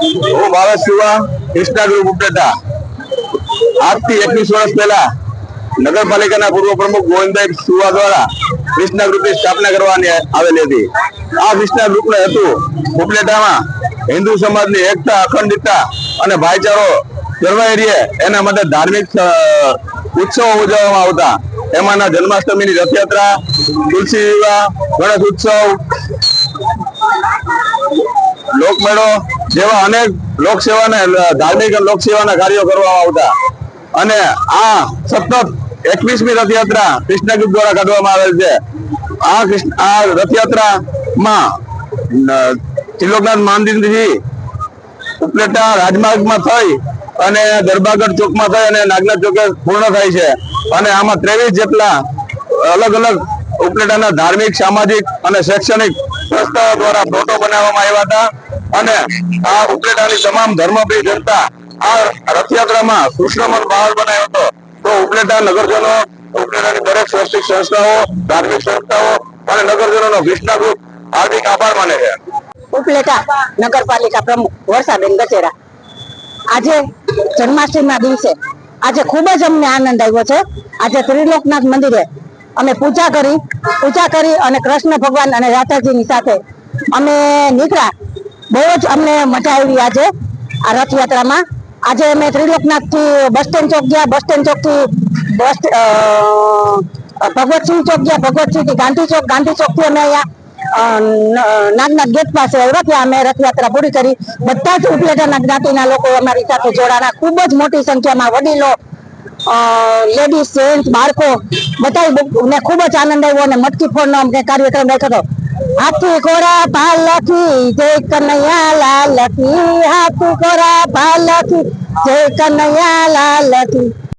હું ભાવેશ સુવા કૃષ્ણા ગ્રુપ ઉપનેતા આજથી 21 વર્ષ પહેલા નગરપાલિકાના પૂર્વ પ્રમુખ ગોવિંદભાઈ સુવા દ્વારા કૃષ્ણા ગ્રુપની સ્થાપના કરવાની આવેલી હતી। આ કૃષ્ણા ગ્રુપનો હેતુ ઉપલેટામાં હિન્દુ સમાજની એકતા, અખંડિતતા અને ભાઈચારો જળવાઈ રહે એના માટે ધાર્મિક ઉત્સવો ઉજવવામાં આવતા। એમાંના જન્માષ્ટમીની રથયાત્રા, તુલસી વિવાહ, ગણેશ ઉત્સવ, લોકમેળો જેવા અનેક લોકસેવાના ધાર્મિક અને લોકસેવાના કાર્યો કરવામાં આવતા। અને આ સતત 21મી રથયાત્રા કૃષ્ણા ગ્રુપ દ્વારા કાઢવામાં આવેલ છે। આ રથયાત્રામાં ત્રિલોકનાથ મંદિરથી ઉપલેટા રાજમાર્ગમાં થઈ અને દરબારગઢ ચોકમાં થઈ અને નાગનાથ ચોકે પૂર્ણ થાય છે। અને આમાં 23 જેટલા અલગ અલગ ઉપલેટાના ધાર્મિક, સામાજિક અને શૈક્ષણિક સંસ્થાઓ દ્વારા ફોટો બનાવવામાં આવ્યા હતા। અને આ ઉપલેટાની તમામ ધર્મપ્રિય જનતા આ રથયાત્રામાં કૃષ્ણમન માહોલ બનાવ્યો હતો। તો ઉપલેટા નગરજનો, ઉપલેટાની દરેક શૈક્ષણિક સંસ્થાઓ, ધાર્મિક સંસ્થાઓ અને નગરજનોનો કૃષ્ણા ગ્રુપ હાર્દિક આભાર માને છે। ઉપલેટા નગરપાલિકા પ્રમુખ વર્ષાબેન ગજેરા। આજે જન્માષ્ટમીના દિવસે આજે ખૂબ જ અમને આનંદ આવ્યો છે। આજે ત્રિલોકનાથ મંદિરે અમે પૂજા કરી અને કૃષ્ણ ભગવાન અને રાધાજીની સાથે અમે નીકળ્યા। બહુ જ અમને મજા આવી આજે આ રથયાત્રામાં। આજે અમે ત્રિલોકનાથ થી બસ સ્ટેન્ડ ચોક ગયા, બસ સ્ટેન્ડ ચોક થી ભગવતસિંહ ચોક ગયા, ભગવતસિંહ થી ગાંધી ચોક થી અમે અહીંયા નાગનાથ ગેટ પાસે આવ્યા, ત્યાં અમે રથયાત્રા પૂરી કરી। બધા જ ઉપલેટાના જ્ઞાતિના લોકો અમારી સાથે જોડાણા। ખૂબ જ મોટી સંખ્યામાં વડીલો, લેડીઝ, જેન્ટ્સ, બાળકો બધાને ખૂબ જ આનંદ આવ્યો અને મટકી ફોડનો અમને કાર્યક્રમ રાખ્યો હતો। હાથી ઘોડા પાલખી જય કનૈયા લાલ કી, હાથી ઘોડા પાલખી જય કનૈયા લાલ કી।